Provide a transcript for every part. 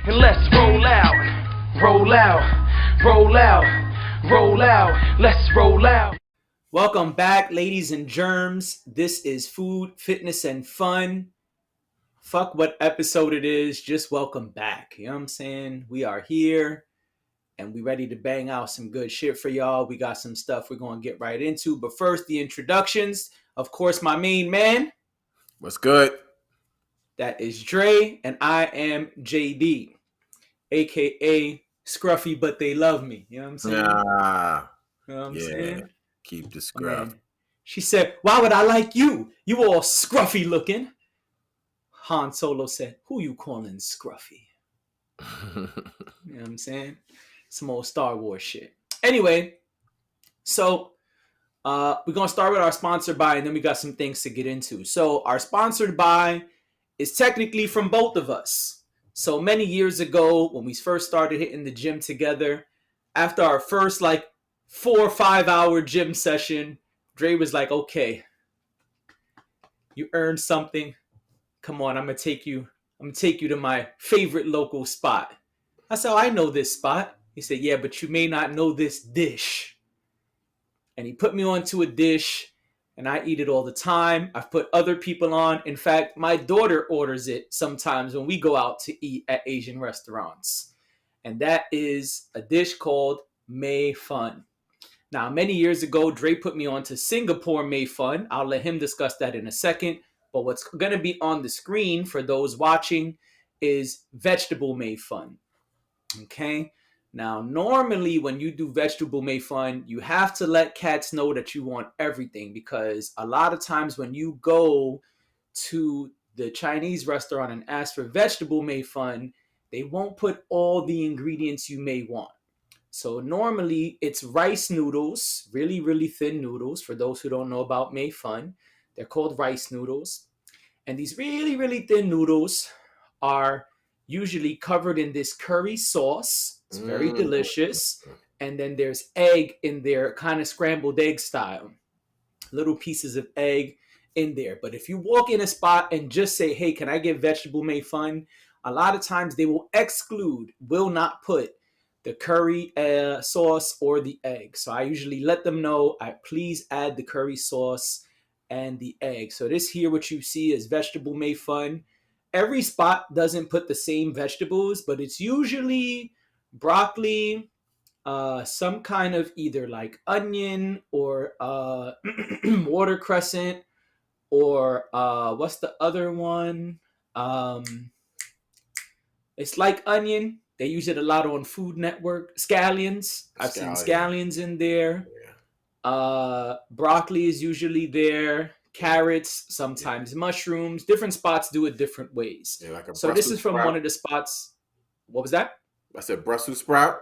And let's roll out, roll out, roll out, roll out, let's roll out. Welcome back, ladies and germs. This is Food, Fitness, and Fun. Fuck what episode it is, just welcome back. You know what I'm saying? We are here and we ready to bang out some good shit for y'all. We got some stuff we're going to get right into. But first, the introductions. Of course, my main man. What's good? That is Dre, and I am JD, aka Scruffy, but they love me. You know what I'm saying? You know what I'm saying? Keep the And scruff. then she said, "Why would I like you? You all scruffy looking." Han Solo said, "Who you calling scruffy?" You know what I'm saying? Some old Star Wars shit. Anyway, so we're gonna start with our sponsored by, and then we got some things to get into. So our sponsored by is technically from both of us. So many years ago, when we first started hitting the gym together, after our first 4 or 5 hour gym session, Dre was like, "Okay, you earned something. Come on, I'm gonna take you to my favorite local spot." I said, "Oh, I know this spot." He said, "Yeah, but you may not know this dish." And he put me onto a dish, and I eat it all the time. I've put other people on. In fact, my daughter orders it sometimes when we go out to eat at Asian restaurants. And that is a dish called Mei Fun. Now, many years ago, Dre put me on to Singapore Mei Fun. I'll let him discuss that in a second. But what's going to be on the screen for those watching is vegetable Mei Fun. Okay? Now, normally when you do vegetable Mei Fun, you have to let cats know that you want everything, because a lot of times when you go to the Chinese restaurant and ask for vegetable Mei Fun, they won't put all the ingredients you may want. So normally it's rice noodles, really, really thin noodles. For those who don't know about Mei Fun, they're called rice noodles. And these really, really thin noodles are usually covered in this curry sauce. It's very delicious. And then there's egg in there, kind of scrambled egg style. Little pieces of egg in there. But if you walk in a spot and just say, "Hey, can I get vegetable Mei Fun?" a lot of times they will not put the curry sauce or the egg. So I usually let them know, please add the curry sauce and the egg. So this here, what you see is vegetable Mei Fun. Every spot doesn't put the same vegetables, but it's usually broccoli, some kind of either like onion or water crescent, or what's the other one? It's like onion. They use it a lot on Food Network. Scallions. I've seen scallions in there. Broccoli is usually there. Carrots, sometimes mushrooms. Different spots do it different ways. Yeah, like a So this Brussels is from sprout. one of the spots. What was that? I said Brussels sprout.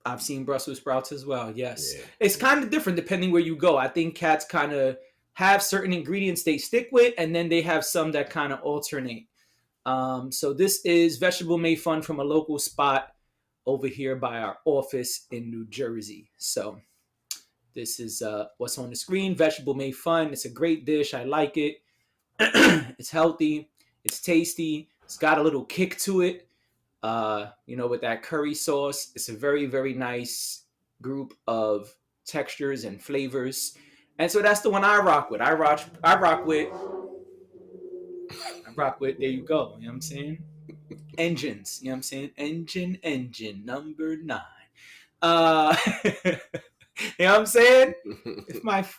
I've seen Brussels sprouts as well. Yes, Yeah. it's kind of different depending where you go. I think cats kind of have certain ingredients they stick with, and then they have some that kind of alternate. So this is vegetable Mei Fun from a local spot over here by our office in New Jersey. So this is what's on the screen. Vegetable Mei Fun. It's a great dish. I like it. It's healthy. It's tasty. It's got a little kick to it. With that curry sauce. It's a very, very nice group of textures and flavors. And so that's the one I rock with. I rock with, there you go. You know what I'm saying? Engines. You know what I'm saying? Engine number 9. You know what I'm saying?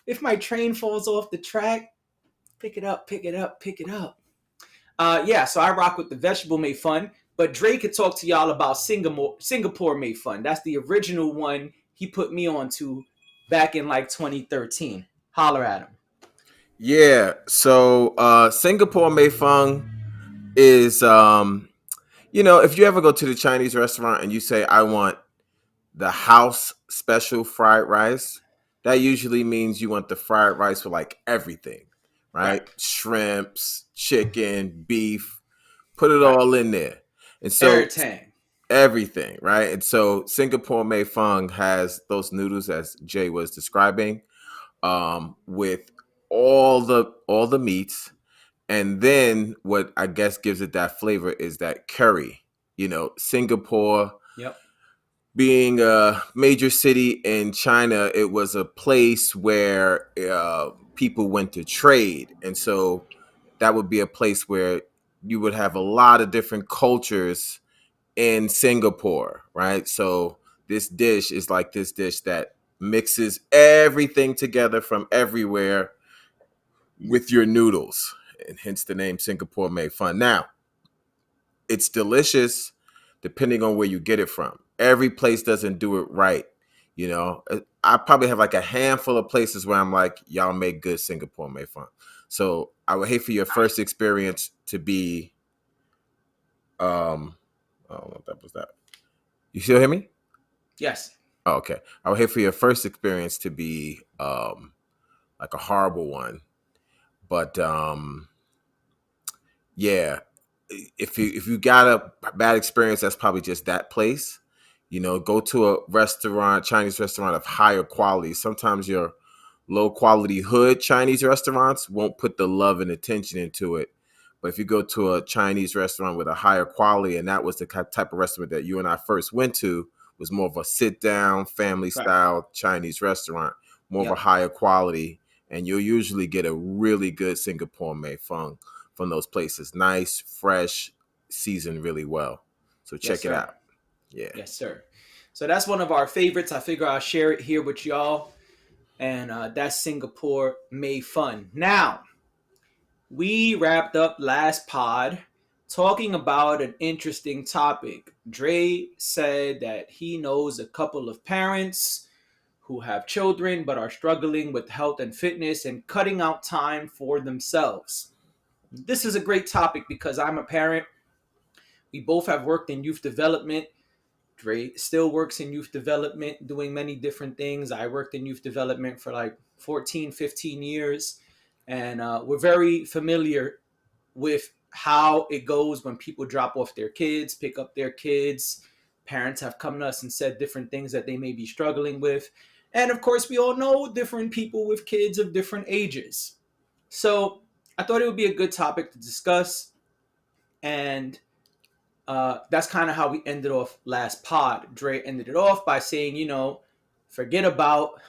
If my train falls off the track, pick it up. So I rock with the vegetable Mei Fun, but Dre could talk to y'all about Singapore Mei Fun. That's the original one he put me on to back in 2013. Holler at him. Yeah. So Singapore Mei Fung is if you ever go to the Chinese restaurant and you say, "I want the house special fried rice," that usually means you want the fried rice with like everything, right? Shrimps, chicken, beef, put it all in there. And so everything, right? And so Singapore Mei Fung has those noodles as Jay was describing, with all the meats, and then what I guess gives it that flavor is that curry. Singapore Yep. being a major city in China, it was a place where people went to trade. And so that would be a place where you would have a lot of different cultures in Singapore, right? So this dish is like this dish that mixes everything together from everywhere with your noodles, and hence the name Singapore made fun. Now, it's delicious depending on where you get it from. Every place doesn't do it right. I probably have like a handful of places where I'm like, y'all make good Singapore made fun. So I would hate for your first experience to be, I don't know if that was that. You still hear me? Yes. Oh, okay. I would hate for your first experience to be like a horrible one. But yeah, if you got a bad experience, that's probably just that place. Go to a restaurant, Chinese restaurant of higher quality. Sometimes your low quality hood Chinese restaurants won't put the love and attention into it. But if you go to a Chinese restaurant with a higher quality, and that was the type of restaurant that you and I first went to, was more of a sit down, family Right. style Chinese restaurant, more of a Yep. higher quality, and you'll usually get a really good Singapore made fun from those places. Nice, fresh, seasoned really well. So Yes, check it sir. out. Yeah. Yes, sir. So that's one of our favorites. I figure I'll share it here with y'all. And that's Singapore made fun. Now, we wrapped up last pod talking about an interesting topic. Dre said that he knows a couple of parents who have children but are struggling with health and fitness and cutting out time for themselves. This is a great topic because I'm a parent. We both have worked in youth development. Dre still works in youth development, doing many different things. I worked in youth development for like 14, 15 years. And we're very familiar with how it goes when people drop off their kids, pick up their kids. Parents have come to us and said different things that they may be struggling with. And of course, we all know different people with kids of different ages. So I thought it would be a good topic to discuss. And that's kind of how we ended off last pod. Dre ended it off by saying, forget about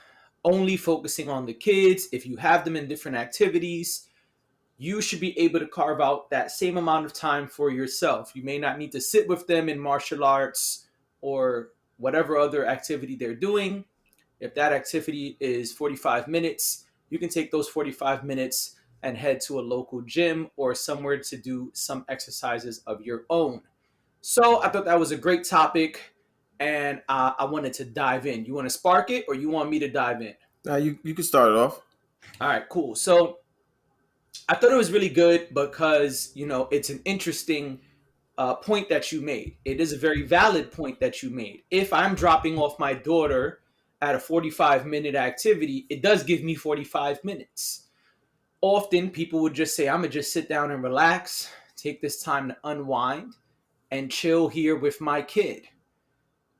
only focusing on the kids. If you have them in different activities, you should be able to carve out that same amount of time for yourself. You may not need to sit with them in martial arts or whatever other activity they're doing. If that activity is 45 minutes, you can take those 45 minutes and head to a local gym or somewhere to do some exercises of your own. So I thought that was a great topic, and I wanted to dive in. You want to spark it, or you want me to dive in? Now you can start it off. All right, cool. So I thought it was really good because it's an interesting point that you made. It is a very valid point that you made. If I'm dropping off my daughter at a 45-minute activity, it does give me 45 minutes. Often people would just say, I'm going to just sit down and relax, take this time to unwind and chill here with my kid.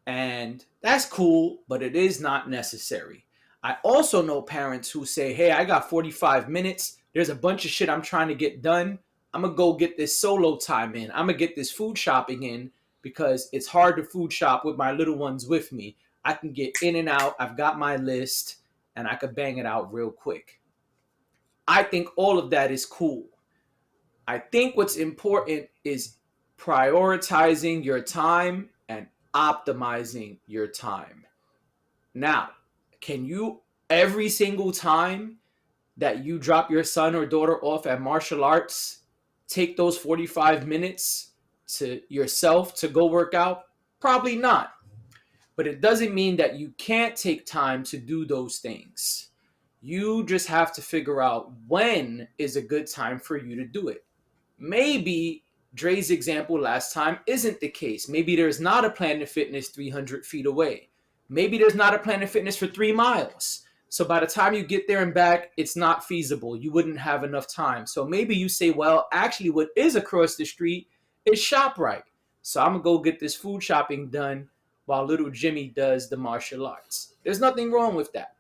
And that's cool, but it is not necessary. I also know parents who say, hey, I got 45 minutes. There's a bunch of shit I'm trying to get done. I'm going to go get this solo time in. I'm going to get this food shopping in because it's hard to food shop with my little ones with me. I can get in and out. I've got my list and I could bang it out real quick. I think all of that is cool. I think what's important is prioritizing your time and optimizing your time. Now, can you every single time that you drop your son or daughter off at martial arts, take those 45 minutes to yourself to go work out? Probably not. But it doesn't mean that you can't take time to do those things. You just have to figure out when is a good time for you to do it. Maybe Dre's example last time isn't the case. Maybe there's not a Planet Fitness 300 feet away. Maybe there's not a Planet Fitness for 3 miles. So by the time you get there and back, it's not feasible. You wouldn't have enough time. So maybe you say, well, actually what is across the street is ShopRite. So I'm going to go get this food shopping done while little Jimmy does the martial arts. There's nothing wrong with that.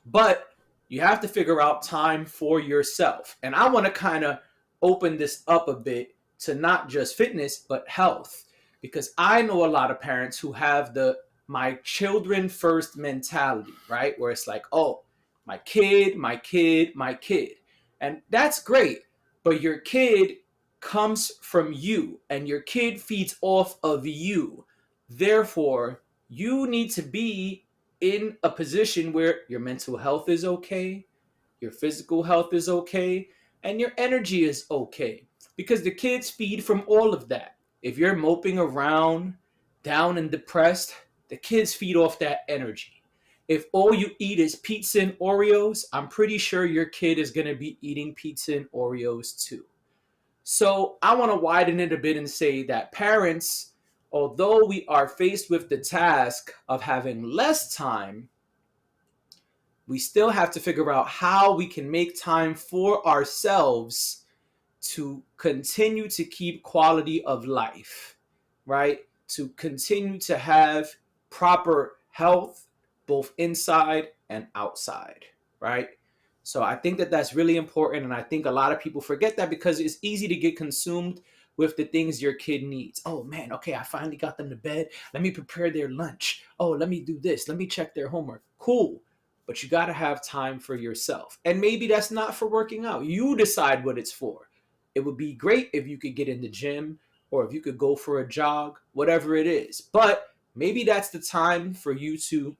But you have to figure out time for yourself. And I want to kind of open this up a bit to not just fitness, but health. because I know a lot of parents who have the my children first mentality, right? Where it's like, oh, my kid, my kid, my kid. And that's great. But your kid comes from you and your kid feeds off of you. Therefore, you need to be in a position where your mental health is okay, your physical health is okay, and your energy is okay. Because the kids feed from all of that. If you're moping around, down and depressed, the kids feed off that energy. If all you eat is pizza and Oreos, I'm pretty sure your kid is going to be eating pizza and Oreos too. So I want to widen it a bit and say that parents, although we are faced with the task of having less time, we still have to figure out how we can make time for ourselves to continue to keep quality of life, right? To continue to have proper health, both inside and outside, right? So I think that that's really important. And I think a lot of people forget that because it's easy to get consumed with the things your kid needs. Oh man, okay, I finally got them to bed. Let me prepare their lunch. Oh, let me do this. Let me check their homework. Cool. But you got to have time for yourself. And maybe that's not for working out. You decide what it's for. It would be great if you could get in the gym or if you could go for a jog, whatever it is. But maybe that's the time for you to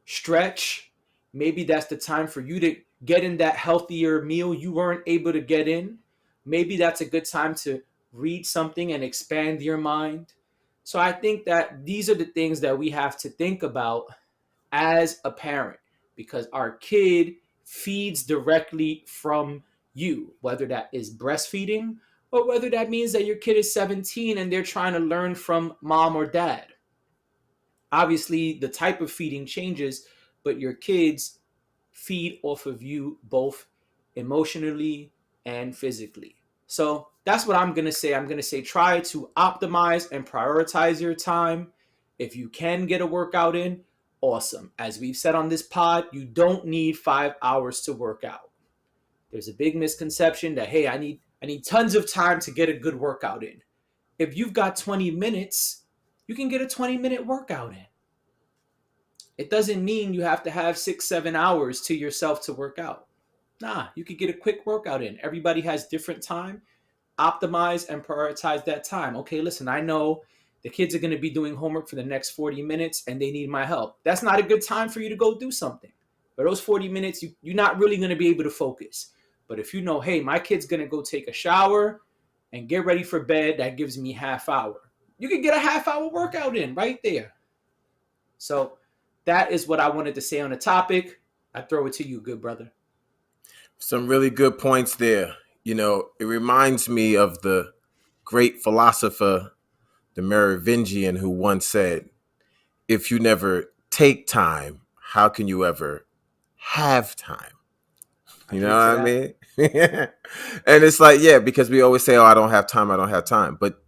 stretch. Maybe that's the time for you to get in that healthier meal you weren't able to get in. Maybe that's a good time to read something and expand your mind. So I think that these are the things that we have to think about as a parent because our kid feeds directly from you, whether that is breastfeeding or whether that means that your kid is 17 and they're trying to learn from mom or dad. Obviously, the type of feeding changes, but your kids feed off of you both emotionally and physically. So that's what I'm going to say. I'm going to say try to optimize and prioritize your time. If you can get a workout in, awesome. As we've said on this pod, you don't need 5 hours to work out. There's a big misconception that, hey, I need tons of time to get a good workout in. If you've got 20 minutes, you can get a 20-minute workout in. It doesn't mean you have to have 6, 7 hours to yourself to work out. Nah, you could get a quick workout in. Everybody has different time. Optimize and prioritize that time. Okay, listen, I know the kids are going to be doing homework for the next 40 minutes and they need my help. That's not a good time for you to go do something. For those 40 minutes, you're not really going to be able to focus. But if you know, hey, my kid's going to go take a shower and get ready for bed, that gives me half hour. You can get a half-hour workout in right there. So that is what I wanted to say on the topic. I throw it to you, good brother. Some really good points there. It reminds me of the great philosopher, the Merovingian, who once said, if you never take time, how can you ever have time? You know what I mean? And it's like, yeah, because we always say, oh, I don't have time. I don't have time. But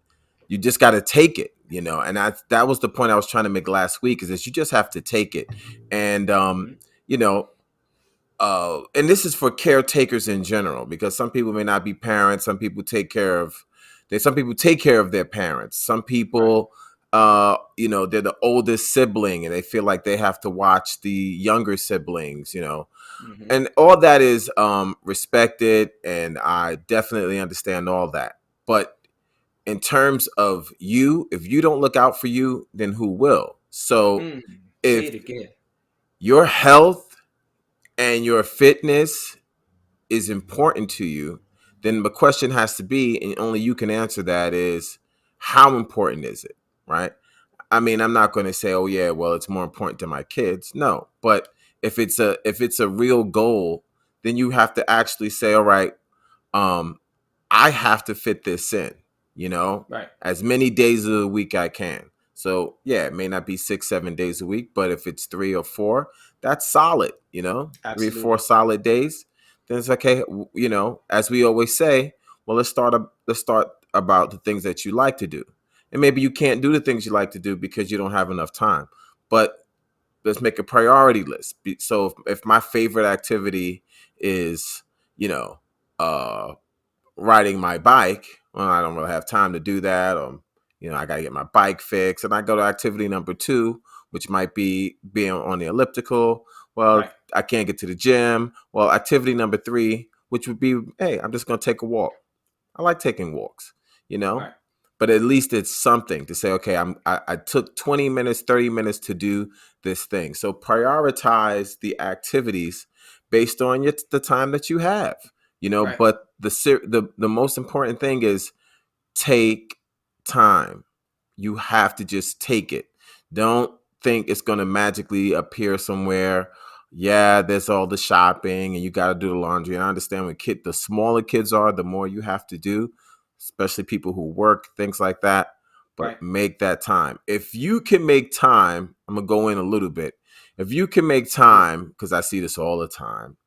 you just got to take it, and that was the point I was trying to make last week is that you just have to take it. And, you know, and this is for caretakers in general, because some people may not be parents. Some people take care of their parents. Some people, they're the oldest sibling and they feel like they have to watch the younger siblings, Mm-hmm. and all that is respected. And I definitely understand all that. But in terms of you, if you don't look out for you, then who will? So Say if it again. your health and your fitness is important to you, then the question has to be, and only you can answer that, is how important is it, right? I mean, I'm not going to say, oh yeah, well, it's more important to my kids. No, but if it's a real goal, then you have to actually say, all right, um, I have to fit this in, Right. as many days of the week I can. So yeah, it may not be 6, 7 days a week, but if it's 3 or 4, that's solid, 3 or 4 Absolutely. solid days. Then it's okay, as we always say, well, let's start about the things that you like to do. And maybe you can't do the things you like to do because you don't have enough time. But let's make a priority list. So if my favorite activity is, uh riding my bike, well, I don't really have time to do that. I got to get my bike fixed, and I go to activity number 2, which might be being on the elliptical. Well, Right. I can't get to the gym. Well, activity number 3, which would be, hey, I'm just going to take a walk. I like taking walks, Right. but at least it's something to say, okay, I took 20 minutes, 30 minutes to do this thing. So prioritize the activities based on the time that you have, Right. but the most important thing is take time. You have to just take it. Don't think it's going to magically appear somewhere. Yeah, there's all the shopping and you got to do the laundry. And I understand the smaller kids are, the more you have to do, especially people who work, things like that. Right. But make that time. If you can make time, I'm going to go in a little bit. If you can make time, because I see this all the time,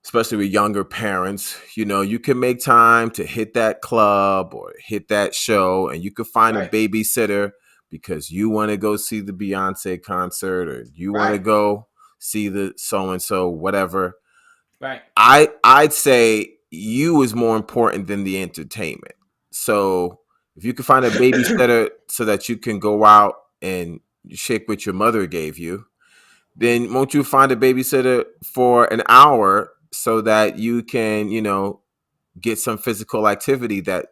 especially with younger parents, you can make time to hit that club or hit that show, and you could find a Right. babysitter because you want to go see the Beyonce concert, or you want to Right. go see the so-and-so, whatever. Right. I'd say you is more important than the entertainment. So if you can find a babysitter so that you can go out and shake what your mother gave you, then won't you find a babysitter for an hour so that you can, get some physical activity that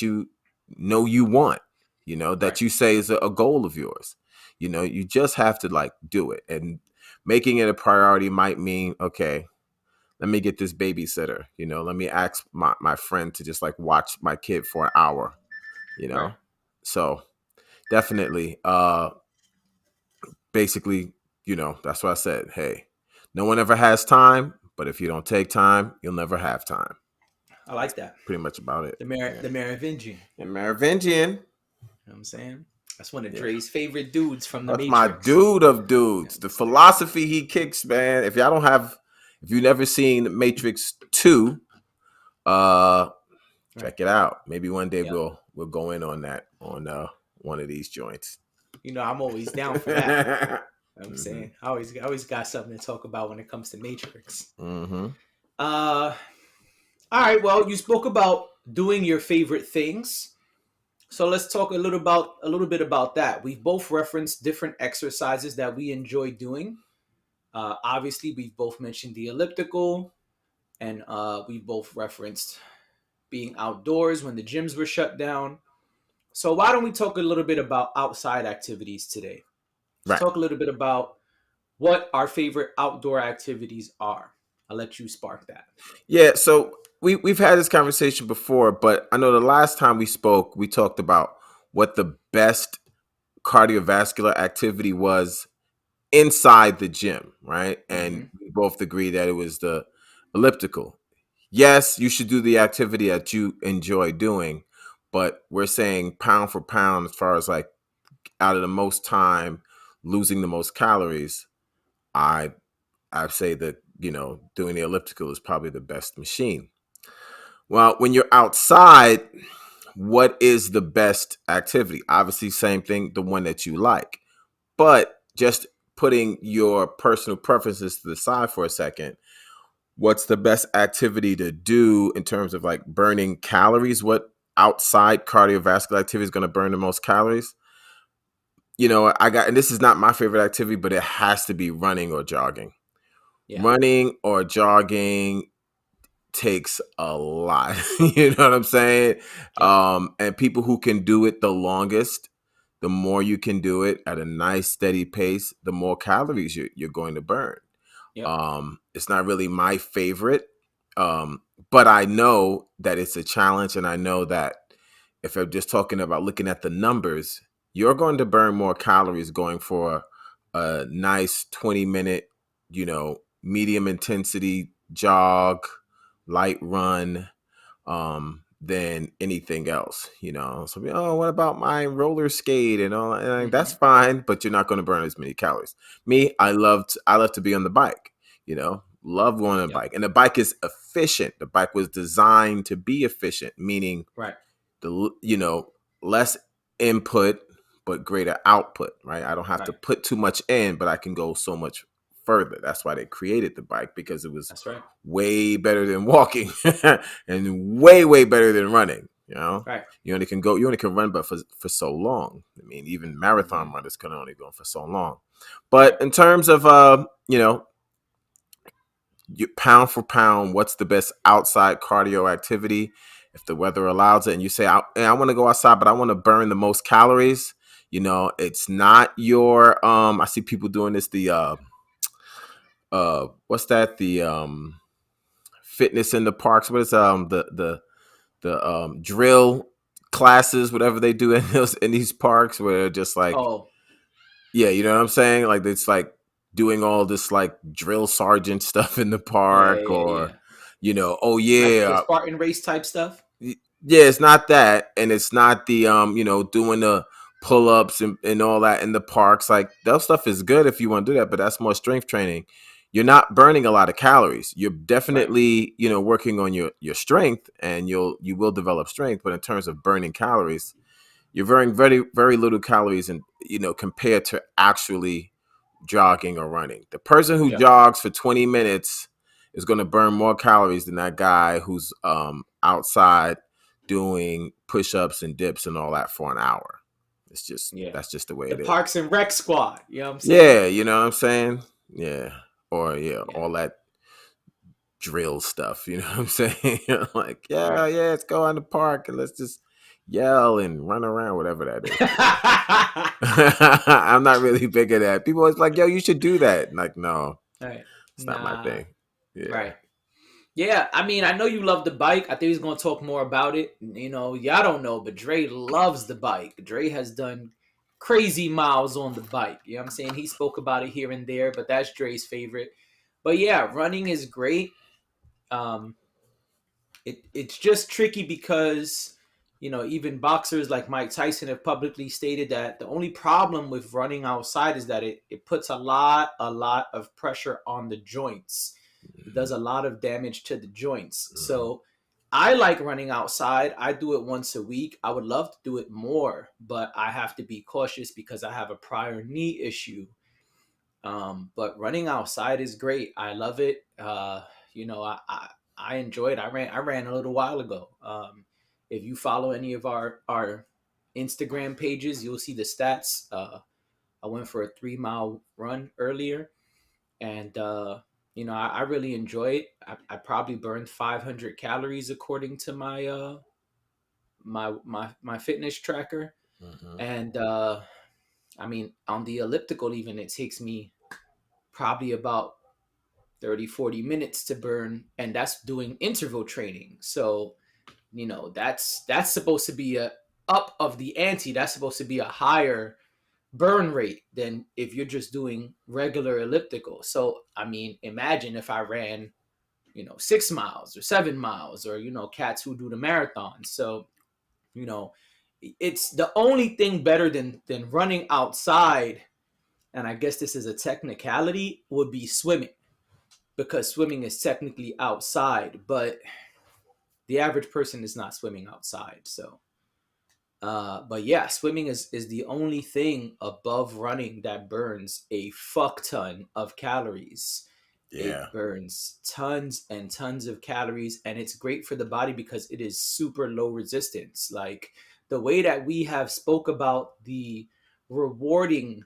you want, Right. that you say is a goal of yours. You just have to like do it. And making it a priority might mean, okay, let me get this babysitter, let me ask my friend to just like watch my kid for an hour, you Right. know. So definitely basically, that's what I said. Hey, no one ever has time, but if you don't take time, you'll never have time. I like that. Pretty much about it. The Merovingian. And Merovingian, You know what I'm saying? That's one of yeah, Dre's favorite dudes from the that's my Matrix. dude of You know dudes. what The I'm saying? philosophy he kicks, man. If you've never seen Matrix 2, uh, Right. check it out. Maybe one day Yep. we'll go in on that on one of these joints. I'm always down for that. You know what I'm Mm-hmm. saying? I always got something to talk about when it comes to Matrix. Mm-hmm. All right. Well, you spoke about doing your favorite things. So let's talk a little bit about that. We've both referenced different exercises that we enjoy doing. Obviously, we've both mentioned the elliptical, and we've both referenced being outdoors when the gyms were shut down. So why don't we talk a little bit about outside activities today? Let's Right. talk a little bit about what our favorite outdoor activities are. I'll let you spark that. Yeah, so we've had this conversation before, but I know the last time we spoke, we talked about what the best cardiovascular activity was inside the gym, right? And Mm-hmm. we both agree that it was the elliptical. Yes, you should do the activity that you enjoy doing, but we're saying pound for pound as far as like out of the most time, losing the most calories, I I say that, doing the elliptical is probably the best machine. Well, when you're outside, what is the best activity? Obviously, same thing, the one that you like. But just putting your personal preferences to the side for a second, what's the best activity to do in terms of like burning calories? What outside cardiovascular activity is going to burn the most calories? And this is not my favorite activity, but it has to be running or jogging. Yeah. Running or jogging takes a lot. You know what I'm saying? Yep. And people who can do it the longest, the more you can do it at a nice steady pace, the more calories you're going to burn. Yep. It's not really my favorite, but I know that it's a challenge, and I know that if I'm just talking about looking at the numbers, you're going to burn more calories going for a nice 20-minute, medium intensity jog, light run, than anything else, So, what about my roller skate and all? And Mm-hmm. that's fine, but you're not going to burn as many calories. Me, I love to be on the bike, love going on the Yep. bike, and the bike is efficient. The bike was designed to be efficient, meaning Right. less input but greater output, right? I don't have to Right. put too much in, but I can go so much further. That's why they created the bike, because it was That's right. way better than walking and way better than running. You know, Right. you only can run, but for so long. I mean, even marathon runners can only go for so long. But Right. in terms of pound for pound, what's the best outside cardio activity? If the weather allows it, and you say, I want to go outside, but I want to burn the most calories. It's not your. I see people doing this. What's that? The fitness in the parks. What is the drill classes, whatever they do in these parks, where they're just like, Oh, yeah, you know what I'm saying? Like it's like doing all this like drill sergeant stuff in the yeah, park, yeah, or yeah. oh Like the yeah, Spartan race type stuff. yeah, it's not that, and it's not the doing the pull-ups and all that in the parks. Like that stuff is good if you want to do that, but that's more strength training. You're not burning a lot of calories. You're Right. definitely working on your strength, and you will develop strength. But in terms of burning calories, you're burning very very little calories, and compared to actually jogging or running. The person who Yeah. jogs for 20 minutes is going to burn more calories than that guy who's outside doing push-ups and dips and all that for an hour. Yeah. That's just the way The it is. Parks and Rec squad. You know what I'm saying? Yeah, you know what I'm saying? Yeah. Or Yeah. all that drill stuff, you know what I'm saying? Like, yeah, Right. yeah, let's go in the park and let's just yell and run around, whatever that is. I'm not really big at that. People always like, yo, you should do that. Like, no, Right. it's not my Nah. thing. Yeah. Right. Yeah, I mean, I know you love the bike. I think he's gonna talk more about it. Y'all don't know, but Dre loves the bike. Dre has done crazy miles on the bike. You know what I'm saying? He spoke about it here and there, but that's Dre's favorite. But yeah, running is great. Um, it's just tricky because even boxers like Mike Tyson have publicly stated that the only problem with running outside is that it puts a lot of pressure on the joints. It does a lot of damage to the joints. Mhm. So I like running outside. I do it once a week. I would love to do it more, but I have to be cautious because I have a prior knee issue. But running outside is great. I love it. I enjoy it. I ran a little while ago. If you follow any of our Instagram pages, you'll see the stats. I went for a 3 mile run earlier, and I really enjoy it. I probably burned 500 calories according to my fitness tracker, Mhm. and I mean on the elliptical even it takes me probably about 30-40 minutes to burn, and that's doing interval training. So that's supposed to be a up of the ante. That's supposed to be a higher burn rate than if you're just doing regular elliptical. So I mean, imagine if I ran 6 miles or 7 miles, or cats who do the marathon. So you know it's the only thing better than running outside, and I guess this is a technicality, would be swimming, because swimming is technically outside, but the average person is not swimming outside. So but yeah, swimming is the only thing above running that burns a fuck ton of calories. Yeah. It burns tons and tons of calories, and it's great for the body because it is super low resistance. Like the way that we have spoke about the rewarding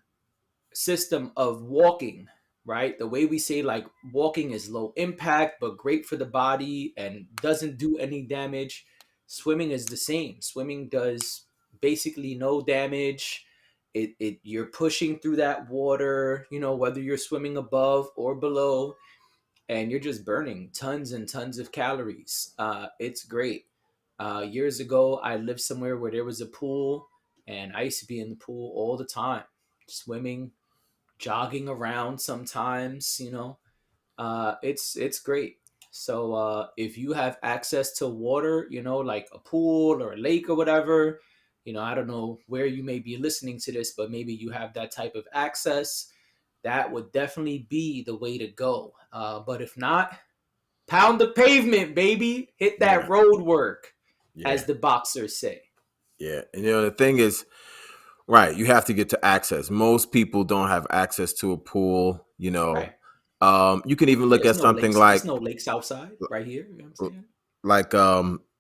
system of walking, right? The way we say like walking is low impact but great for the body and doesn't do any damage. Swimming is the same. Swimming does basically no damage. It you're pushing through that water, whether you're swimming above or below, and you're just burning tons and tons of calories. It's great. Years ago, I lived somewhere where there was a pool, and I used to be in the pool all the time, swimming, jogging around sometimes. It's great. So if you have access to water, like a pool or a lake or whatever, I don't know where you may be listening to this, but maybe you have that type of access. That would definitely be the way to go. But if not, pound the pavement, baby. Hit that Yeah. road work, Yeah. as the boxers say. Yeah. And the thing is, right, you have to get to access. Most people don't have access to a pool, Right. You can even look There's at no something lakes. There's no lakes outside right here. You know what I'm saying? like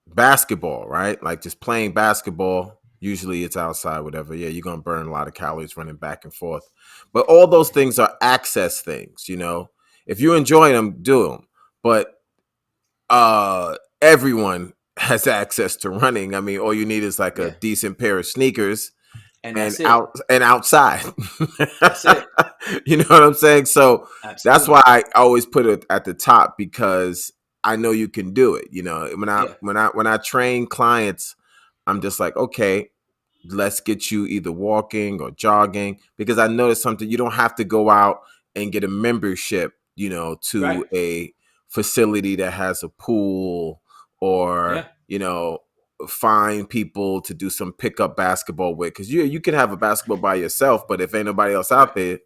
basketball, right? Like just playing basketball. Usually it's outside, whatever. Yeah, you're gonna burn a lot of calories running back and forth. But all those things are access things, you know. If you enjoy them, do them. But everyone has access to running. I mean, all you need is like a Yeah. decent pair of sneakers And and that's it. outside. That's it. You know what I'm saying? So that's why Absolutely. I always put it at the top, because I know you can do it. You know, Yeah. when I train clients, I'm just like, okay, let's get you either walking or jogging, because I noticed something. You don't have to go out and get a membership, you know, Right. to a facility that has a pool, or, Yeah. you know, find people to do some pickup basketball with, because you can have a basketball by yourself, but if ain't nobody else Right. out there,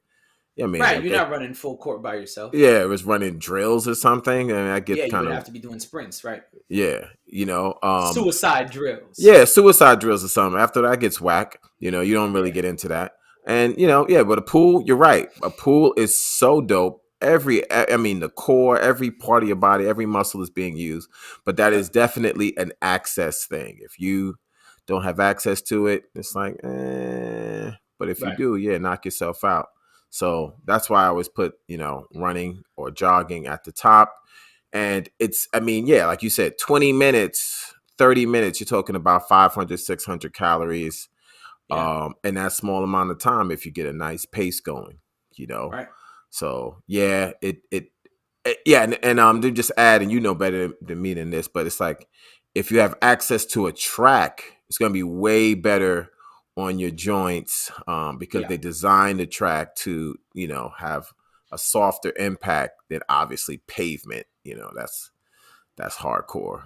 I mean, Right. You're not running full court by yourself. yeah, it was running drills or something, and I Yeah, get you kind would of, have to be doing sprints, right? yeah, you know, Suicide drills. yeah, suicide drills or something. After that gets whack, you know, you don't really Yeah. get into that. And, you know, yeah, but a pool, you're right. A pool is so dope. I mean, the core, every part of your body, every muscle is being used. But that is Yep. definitely an access thing. If you don't have access to it, it's like, eh. But if you Right. do, yeah, knock yourself out. So that's why I always put, you know, running or jogging at the top. And it's, I mean, yeah, like you said, 20 minutes, 30 minutes, you're talking about 500, 600 calories Yeah. in that small amount of time if you get a nice pace going, you know. Right. So yeah, yeah, and they just add, and you know better than me than this, but it's like if you have access to a track, it's gonna be way better on your joints, because Yeah. they designed the track to, you know, have a softer impact than obviously pavement. You know, that's hardcore.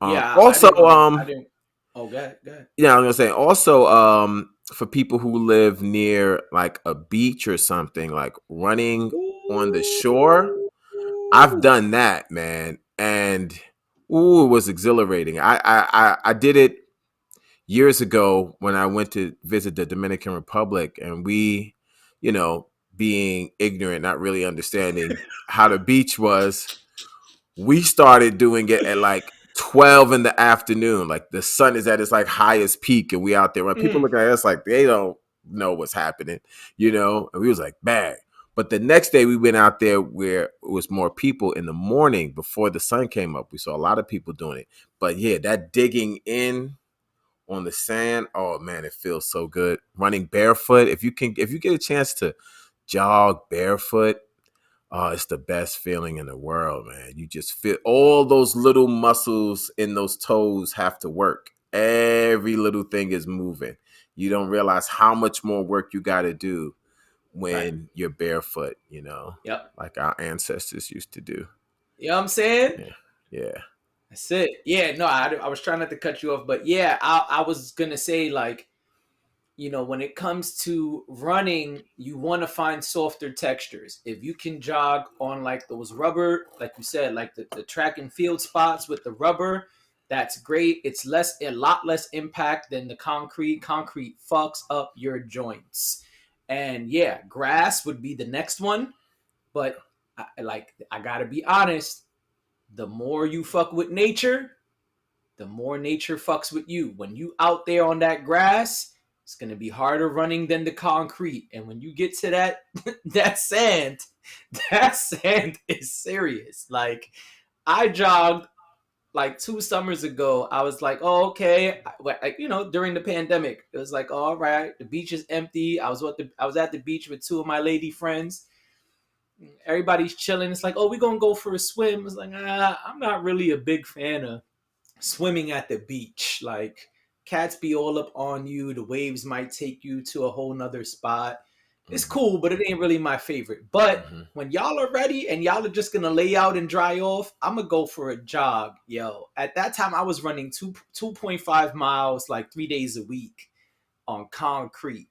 Yeah. I Also, didn't. I didn't. Oh, go ahead. Go ahead. yeah, I was gonna say also, for people who live near like a beach or something, like running on the shore, I've Ooh. done that, man, and ooh, it was exhilarating. I did it years ago when I went to visit the Dominican Republic, and we, you know, being ignorant, not really understanding how the beach was, we started doing it at like 12 in the afternoon. Like the sun is at its like highest peak, and we out there. When people Mm. look at us like they don't know what's happening, you know. And we was like, bang. But the next day we went out there where it was more people in the morning before the sun came up. We saw a lot of people doing it. But yeah, that digging in on the sand, oh man, it feels so good. Running barefoot. If you get a chance to jog barefoot, oh, it's the best feeling in the world, man. You just feel all those little muscles in those toes have to work. Every little thing is moving. You don't realize how much more work you got to do Right. when you're barefoot, you know, Yep. like our ancestors used to do. You know what I'm saying? Yeah. Yeah. That's it. Yeah. No, I was trying not to cut you off, but yeah, I was gonna say like, when it comes to running, you want to find softer textures. If you can jog on like those rubber, like you said, like the track and field spots with the rubber, that's great. It's a lot less impact than the concrete. Concrete fucks up your joints. And yeah, grass would be the next one. But I gotta be honest, the more you fuck with nature, the more nature fucks with you. When you out there on that grass, it's gonna be harder running than the concrete. And when you get to that that sand, that sand is serious. Like I jogged like 2 summers ago. I was like, oh, okay. During the pandemic, it was like, oh, all right, the beach is empty. I was at the beach with two of my lady friends. Everybody's chilling. It's like, oh, we're gonna go for a swim. It's like, I'm not really a big fan of swimming at the beach. Like cats be all up on you. The waves might take you to a whole nother spot. It's Mm-hmm. cool, but it ain't really my favorite. But Mm-hmm. when y'all are ready and y'all are just gonna lay out and dry off, I'm gonna go for a jog. Yo, at that time I was running 2.5 miles like 3 days a week on concrete.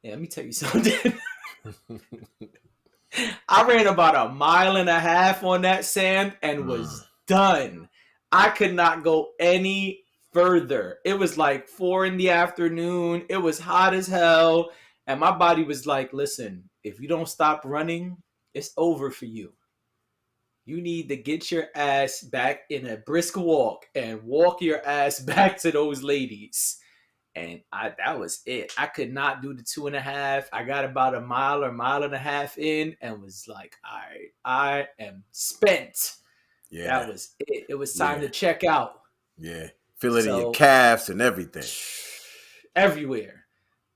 Yeah, let me tell you something. I ran about a mile and a half on that sand and Mm. was done. I could not go any further. It was like 4 in the afternoon. It was hot as hell. And my body was like, listen, if you don't stop running, it's over for you. You need to get your ass back in a brisk walk and walk your ass back to those ladies. And that was it. I could not do the 2.5. I got about a mile or mile and a half in and was like, all right, I am spent. Yeah. That was it. It was time Yeah. to check out. Yeah. Feel it in your So calves and everything. everywhere.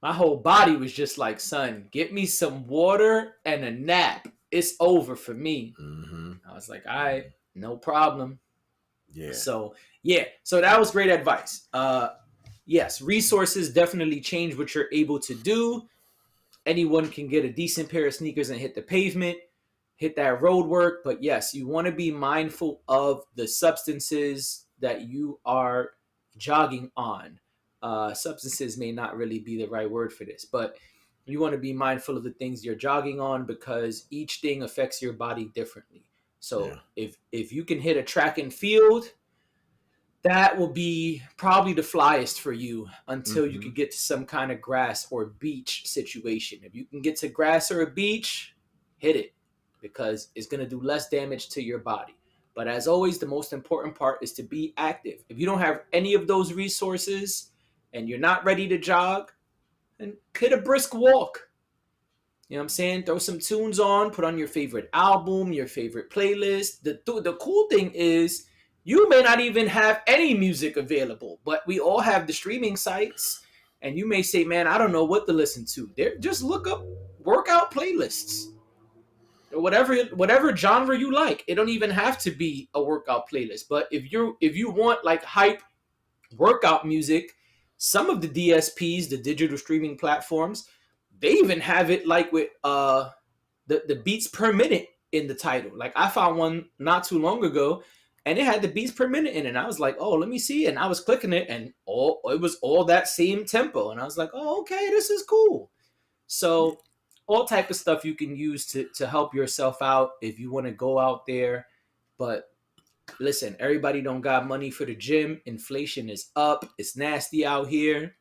My whole body was just like, son, get me some water and a nap. It's over for me. Mm-hmm. I was like, all right, no problem. Yeah. So that was great advice. Yes, resources definitely change what you're able to do. Anyone can get a decent pair of sneakers and hit the pavement, hit that road work. But yes, you want to be mindful of the substances that you are jogging on. Substances may not really be the right word for this, but you want to be mindful of the things you're jogging on because each thing affects your body differently. So if you can hit a track and field, that will be probably the flyest for you until you can get to some kind of grass or beach situation. If you can get to grass or a beach, hit it because it's going to do less damage to your body. But as always, the most important part is to be active. If you don't have any of those resources and you're not ready to jog, then hit a brisk walk. You know what I'm saying? Throw some tunes on, put on your favorite album, your favorite playlist. The cool thing is you may not even have any music available, but we all have the streaming sites. And you may say, man, I don't know what to listen to. Just look up workout playlists or whatever genre you like. It don't even have to be a workout playlist. But if you want like hype workout music, some of the DSPs, the digital streaming platforms, they even have it like with the beats per minute in the title. Like I found one not too long ago and it had the beats per minute in it. And I was like, oh, let me see. And I was clicking it and it was all that same tempo. And I was like, oh, okay, this is cool. So all type of stuff you can use to help yourself out if you want to go out there. But listen, everybody don't got money for the gym. Inflation is up. It's nasty out here.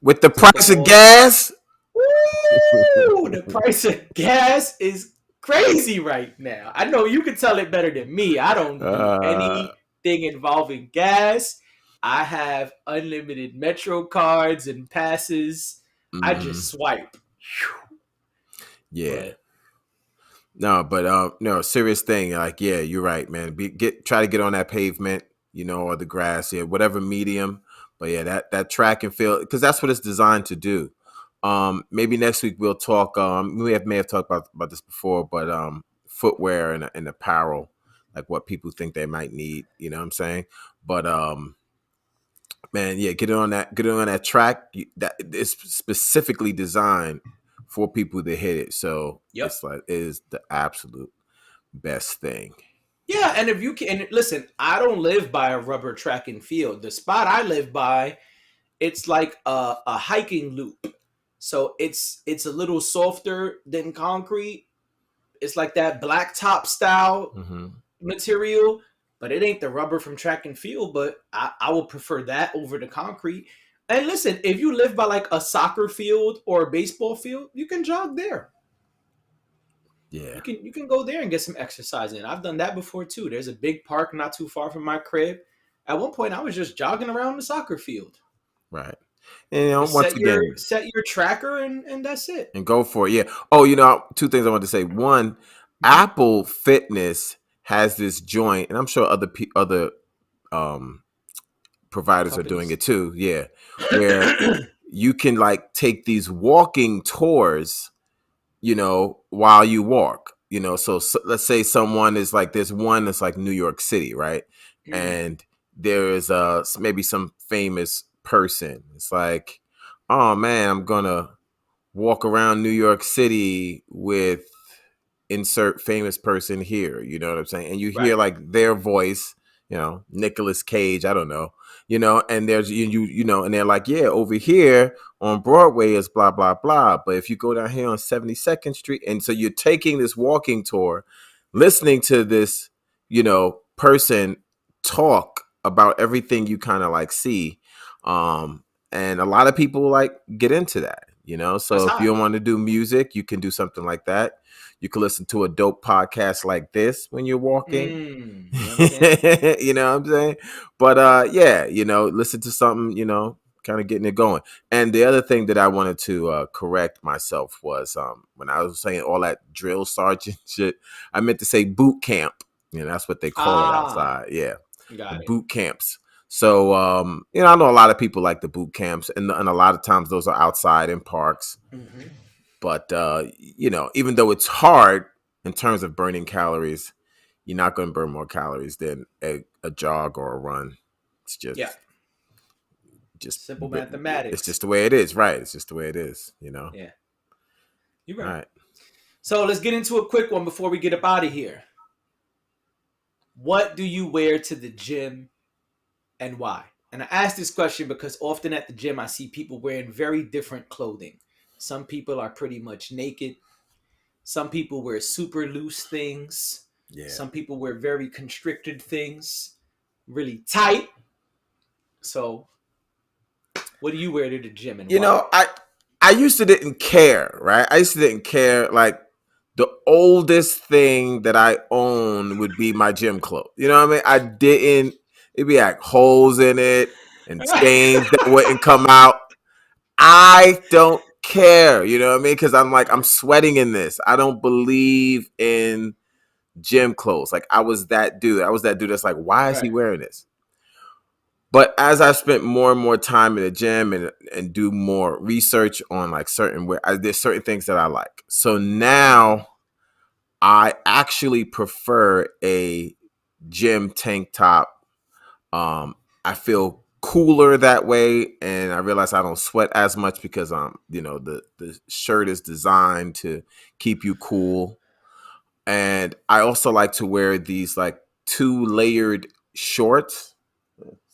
With the Take a price of walk. gas. Woo! The price of gas is crazy right now. I know you can tell it better than me. I don't do anything involving gas. I have unlimited Metro cards and passes. I just swipe. Yeah. But No, serious thing. Like, yeah, you're right, man. Try to get on that pavement, or the grass, whatever medium. But yeah, that track and field, because that's what it's designed to do. Maybe next week we'll talk. May have talked about this before, but footwear and apparel, like what people think they might need. You know what I'm saying? But man, yeah, get on that track that is specifically designed for people to hit it. So It's like it is the absolute best thing. yeah, and if you can listen, I don't live by a rubber track and field. The spot I live by, it's like a hiking loop. So it's a little softer than concrete. It's like that blacktop style material, but it ain't the rubber from track and field. But I would prefer that over the concrete. And listen, if you live by like a soccer field or a baseball field, you can jog there. Yeah, you can go there and get some exercise in. I've done that before too. There's a big park not too far from my crib. At one point, I was just jogging around the soccer field. Right. And Just once again, set your tracker and that's it. And go for it. Yeah. Oh, two things I want to say. One, Apple Fitness has this joint, and I'm sure other providers Companies. are doing it too. Yeah, where you can like take these walking tours, while you walk. So let's say someone is like, there's one that's like New York City, right? And there is maybe some famous person. It's like, oh man, I'm gonna walk around New York City with insert famous person here. You know what I'm saying? And you hear like their voice, Nicolas Cage, I don't know, and there's and they're like, yeah, over here on Broadway is blah, blah, blah. But if you go down here on 72nd Street, and so you're taking this walking tour, listening to this, person talk about everything you kind of like see. And a lot of people like get into that. So if you want to do music, you can do something like that. You can listen to a dope podcast like this when you're walking. You know what I'm saying? You know what I'm saying? But yeah, listen to something, kind of getting it going. And the other thing that I wanted to correct myself was when I was saying all that drill sergeant shit, I meant to say boot camp. That's what they call it outside. Yeah. The Got it. boot camps. So I know a lot of people like the boot camps, and a lot of times those are outside in parks. Mm-hmm. But even though it's hard in terms of burning calories, you're not going to burn more calories than a jog or a run. It's just simple mathematics. It's just the way it is, right? It's just the way it is, Yeah, you're right. All right. So let's get into a quick one before we get up out of here. What do you wear to the gym and why? And I ask this question because often at the gym I see people wearing very different clothing. Some people are pretty much naked. Some people wear super loose things. Yeah. Some people wear very constricted things, really tight. So what do you wear to the gym and why? I used to didn't care, right? I used to didn't care. Like the oldest thing that I own would be my gym clothes. You know what I mean? I didn't. It'd be like holes in it and stains that wouldn't come out. I don't care. You know what I mean? Because I'm like, I'm sweating in this. I don't believe in gym clothes. Like I was that dude. That's like, why is he wearing this? But as I spent more and more time in the gym and do more research on like there's certain things that I like. So now I actually prefer a gym tank top. I feel cooler that way, and I realize I don't sweat as much because the shirt is designed to keep you cool. And I also like to wear these like 2-layered shorts.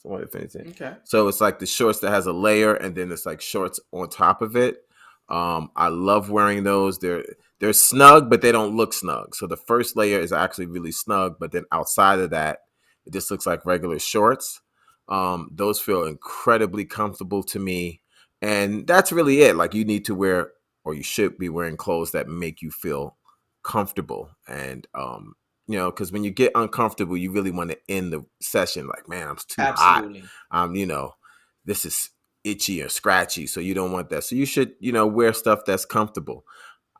Okay. So it's like the shorts that has a layer, and then it's like shorts on top of it. I love wearing those. They're snug, but they don't look snug. So the first layer is actually really snug, but then outside of that, it just looks like regular shorts. Those feel incredibly comfortable to me, and that's really it. Like you need to wear, or you should be wearing clothes that make you feel comfortable. And because when you get uncomfortable, you really want to end the session like, man, I'm too Absolutely. hot. This is itchy or scratchy, so you don't want that. So you should, wear stuff that's comfortable.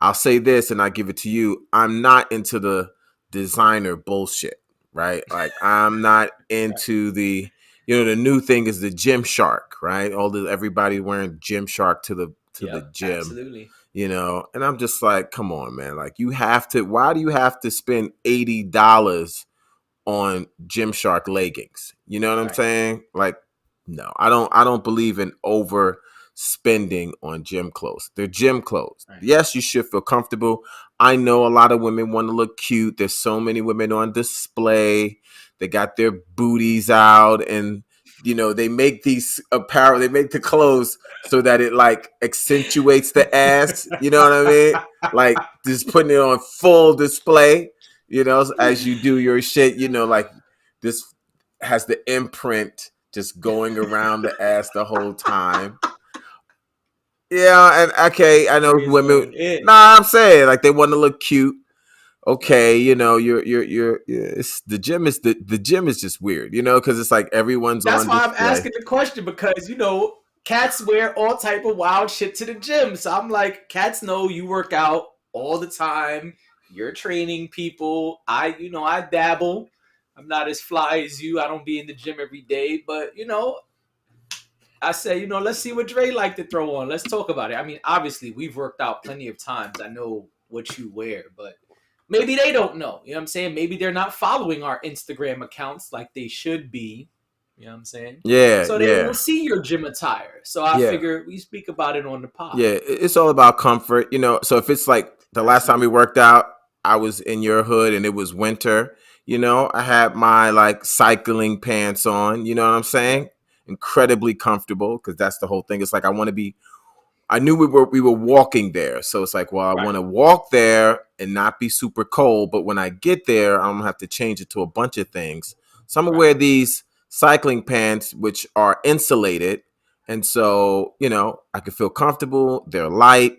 I'll say this, and I give it to you. I'm not into the designer bullshit, right? Like I'm not into the new thing is the Gymshark, right? Everybody wearing Gymshark to the gym. Absolutely. And I'm just like, come on, man. Like why do you have to spend $80 on Gymshark leggings? You know what I'm saying? Like, no, I don't believe in overspending on gym clothes. They're gym clothes. Right. Yes, you should feel comfortable. I know a lot of women want to look cute. There's so many women on display. They got their booties out, and they make these apparel, they make the clothes so that it like accentuates the ass. You know what I mean? Like just putting it on full display, as you do your shit, like this has the imprint just going around the ass the whole time. Yeah, and okay, I know women. Nah, I'm saying like they want to look cute. Okay, it's the gym is the gym is just weird, because it's like everyone's That's on why display. I'm asking the question, because cats wear all type of wild shit to the gym. So I'm like, cats know you work out all the time. You're training people. I dabble. I'm not as fly as you. I don't be in the gym every day, but I say, let's see what Dre like to throw on. Let's talk about it. I mean, obviously we've worked out plenty of times. I know what you wear, but maybe they don't know. You know what I'm saying? Maybe they're not following our Instagram accounts like they should be. You know what I'm saying? Yeah. So they will see your gym attire. So I figure we speak about it on the pod. Yeah, it's all about comfort, So if it's like the last time we worked out, I was in your hood and it was winter, I had my like cycling pants on, you know what I'm saying? Incredibly comfortable, because that's the whole thing. It's like I knew we were walking there. So it's like, well, I want to walk there and not be super cold, but when I get there, I'm gonna have to change it to a bunch of things. So I'm gonna wear these cycling pants, which are insulated. And so, I can feel comfortable. They're light.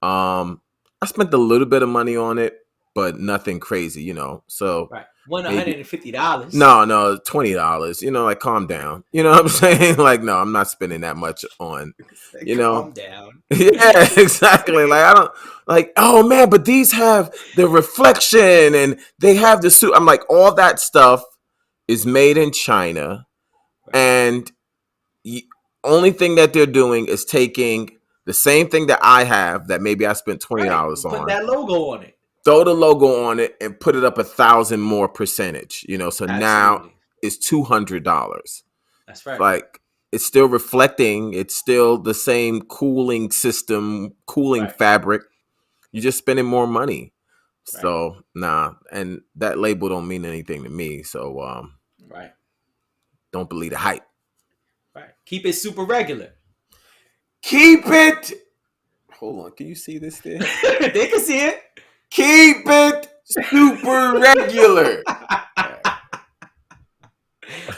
I spent a little bit of money on it, but nothing crazy, you know. So Right. One maybe $150. no, $20. You know, like calm down. You know what I'm saying? Like, no, I'm not spending that much on, you know. Calm down. Yeah, exactly. Like I don't like, oh man, but these have the reflection and they have the suit. I'm like, all that stuff is made in China, Right. and the only thing that they're doing is taking the same thing that I have that maybe I spent Right. $20 Put on, that logo on it. throw the logo on it, and put it up 1,000 more percentage. You know, so now Absolutely. it's $200. That's right. Like it's still reflecting. It's still the same cooling system, cooling Right. fabric. You're just spending more money. Right. So nah, and that label don't mean anything to me. So Right. don't believe the hype. Right. Keep it super regular. Keep it. Hold on, can you see this there? They can see it. Keep it super regular.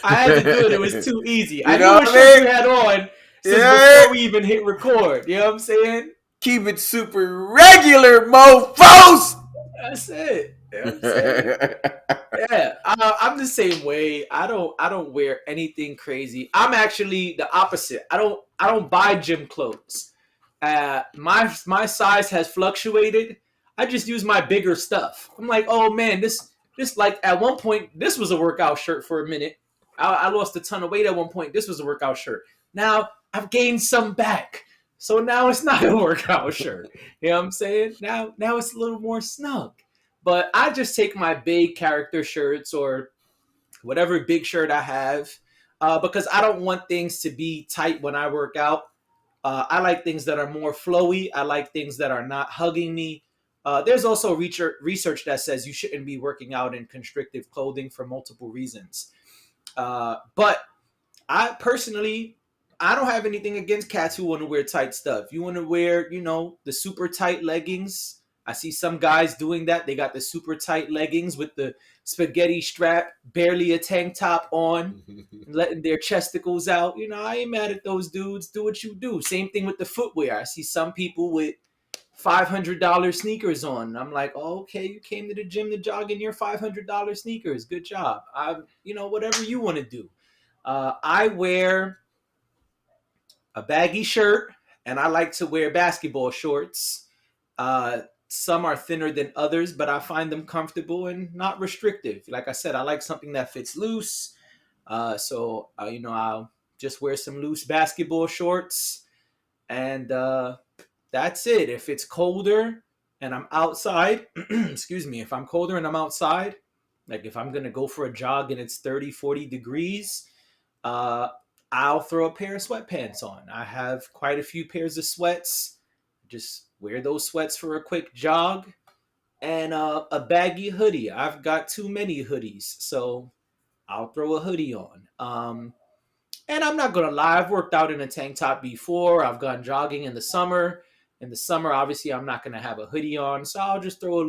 I had to do it. It was too easy. You I knew know what what I shirt mean? you had on since Yeah. before we even hit record. You know what I'm saying? Keep it super regular, mofos. That's it. You know what I'm saying? Yeah, I'm the same way. I don't wear anything crazy. I'm actually the opposite. I don't buy gym clothes. My size has fluctuated. I just use my bigger stuff. I'm like, oh man, this like at one point this was a workout shirt for a minute. I lost a ton of weight at one point. This was a workout shirt. Now I've gained some back, so now it's not a workout shirt. You know what I'm saying? Now it's a little more snug. But I just take my big character shirts or whatever big shirt I have because I don't want things to be tight when I work out. I like things that are more flowy. I like things that are not hugging me. There's also research that says you shouldn't be working out in constrictive clothing for multiple reasons. But I personally, I don't have anything against cats who want to wear tight stuff. You want to wear, the super tight leggings. I see some guys doing that. They got the super tight leggings with the spaghetti strap, barely a tank top on, letting their chesticles out. I ain't mad at those dudes. Do what you do. Same thing with the footwear. I see some people with $500 sneakers on. I'm like, oh, okay, you came to the gym to jog in your $500 sneakers. Good job. Whatever you want to do. I wear a baggy shirt and I like to wear basketball shorts. Some are thinner than others, but I find them comfortable and not restrictive. Like I said, I like something that fits loose. I'll just wear some loose basketball shorts and that's it. If it's colder and I'm outside, excuse me, if I'm colder and I'm outside, like if I'm going to go for a jog and it's 30, 40 degrees, uh, I'll throw a pair of sweatpants on. I have quite a few pairs of sweats. Just wear those sweats for a quick jog and a baggy hoodie. I've got too many hoodies, so I'll throw a hoodie on. And I'm not gonna lie, I've worked out in a tank top before. I've gone jogging in the summer. In the summer, obviously, I'm not gonna have a hoodie on, so I'll just throw a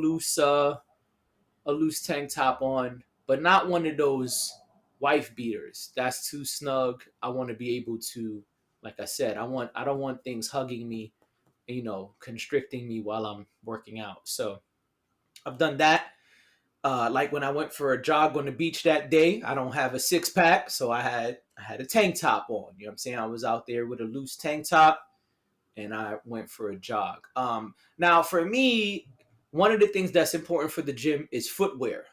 loose tank top on, but not one of those wife beaters. That's too snug. I want to be able to, like I said, I don't want things hugging me, constricting me while I'm working out. So I've done that. Like when I went for a jog on the beach that day, I don't have a six pack, so I had a tank top on. You know what I'm saying? I was out there with a loose tank top and I went for a jog. Now for me, one of the things that's important for the gym is footwear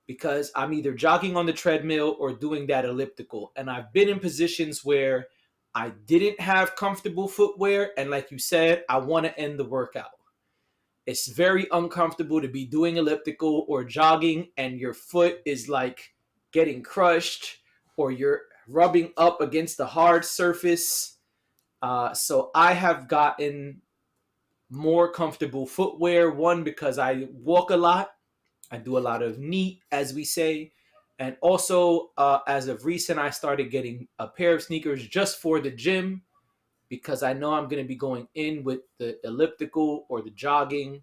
because I'm either jogging on the treadmill or doing that elliptical. And I've been in positions where I didn't have comfortable footwear. And like you said, I want to end the workout. It's very uncomfortable to be doing elliptical or jogging and your foot is like getting crushed or you're rubbing up against the hard surface. So I have gotten more comfortable footwear. One, because I walk a lot. I do a lot of neat, as we say. And also, as of recent, I started getting a pair of sneakers just for the gym because I know I'm going to be going in with the elliptical or the jogging.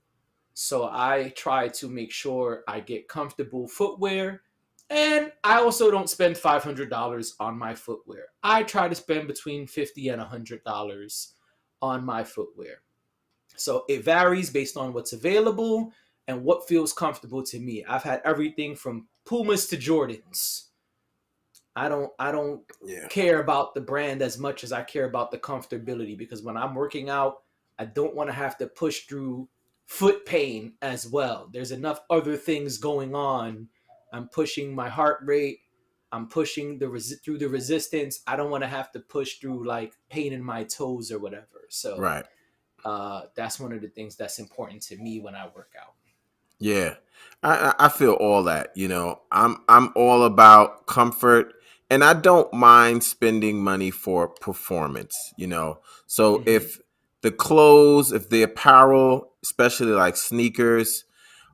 So I try to make sure I get comfortable footwear. And I also don't spend $500 on my footwear. I try to spend between $50 and $100 on my footwear. So it varies based on what's available and what feels comfortable to me. I've had everything from Pumas to Jordans. I don't Yeah. care about the brand as much as I care about the comfortability, because when I'm working out, I don't want to have to push through foot pain as well. There's enough other things going on. I'm pushing my heart rate. I'm pushing through the resistance. I don't want to have to push through like pain in my toes or whatever. So Right. that's one of the things that's important to me when I work out. Yeah, I feel all that. I'm all about comfort, and I don't mind spending money for performance. So Mm-hmm. if the clothes, if the apparel, especially like sneakers,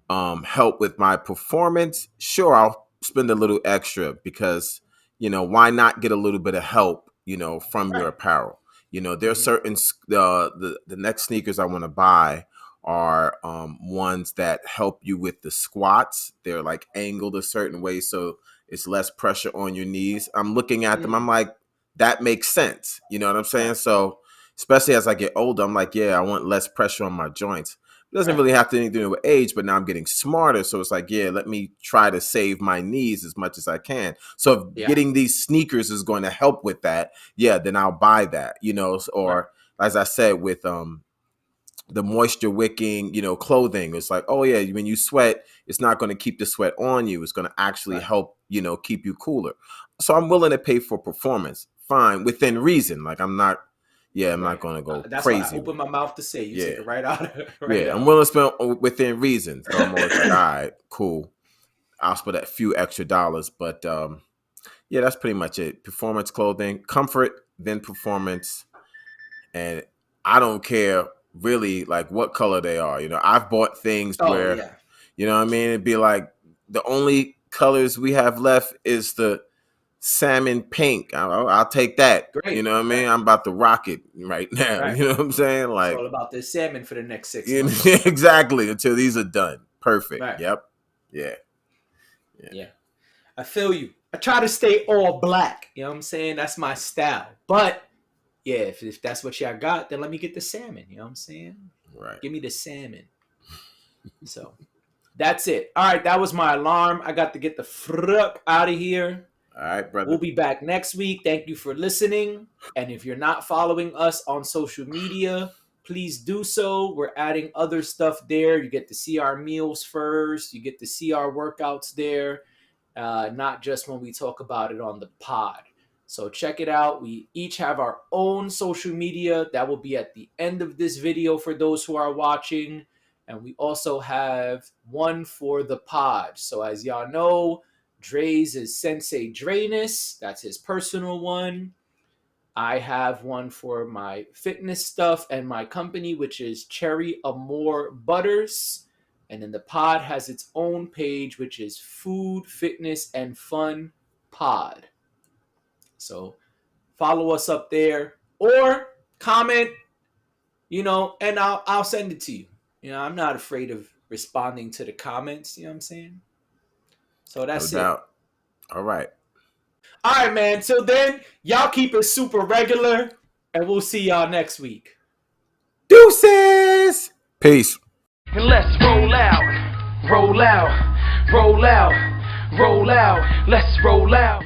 help with my performance, sure, I'll spend a little extra because, why not get a little bit of help, from your Right. apparel. There are Mm-hmm. certain, the next sneakers I want to buy are ones that help you with the squats. They're like angled a certain way, so it's less pressure on your knees. I'm looking at them. I'm like, that makes sense. You know what I'm saying? Right. So especially as I get older, I'm like, yeah, I want less pressure on my joints. It doesn't Right. really have to anything to do with age, but now I'm getting smarter. So it's like, yeah, let me try to save my knees as much as I can. So if Yeah. getting these sneakers is going to help with that, yeah, then I'll buy that, Right. or as I said, with the moisture wicking, clothing. It's like, oh yeah, when you sweat, it's not going to keep the sweat on you. It's going to actually Right. help, keep you cooler. So I'm willing to pay for performance, fine, within reason. Like I'm not Right. going to go That's what I crazy with opened it. my mouth to say. You Yeah. took it right out of right Yeah, I'm out. willing to spend within reason. So I'm always like, all right, cool. I'll spend a few extra dollars, but yeah, that's pretty much it. Performance clothing, comfort, then performance, and I don't care really like what color they are. I've bought things Oh where, yeah. what I mean, it'd be like the only colors we have left is the salmon pink. I'll take that. You Great. know what I mean? Right. I'm about to rock it right now. Right. You know what I'm saying? It's Like, all about this salmon for the next 6 months. exactly, until these are done. Perfect. Right. Yep. Yeah. Yeah. Yeah. I feel you. I try to stay all black. You know what I'm saying? That's my style. But yeah, if that's what y'all got, then let me get the salmon. You know what I'm saying? Right. Give me the salmon. So that's it. All right, that was my alarm. I got to get the fruck out of here. All right, brother. We'll be back next week. Thank you for listening. And if you're not following us on social media, please do so. We're adding other stuff there. You get to see our meals first. You get to see our workouts there, not just when we talk about it on the pod. So check it out. We each have our own social media. That will be at the end of this video for those who are watching. And we also have one for the pod. So as y'all know, Dre's is Sensei Dreness. That's his personal one. I have one for my fitness stuff and my company, which is Cherry Amore Butters. And then the pod has its own page, which is Food, Fitness, and Fun Pod. So follow us up there or comment, and I'll send it to you. I'm not afraid of responding to the comments, you know what I'm saying? So that's No it. doubt. All right. All right, man. Till then, y'all keep it super regular, and we'll see y'all next week. Deuces. Peace. And let's roll out, roll out, roll out, roll out, let's roll out.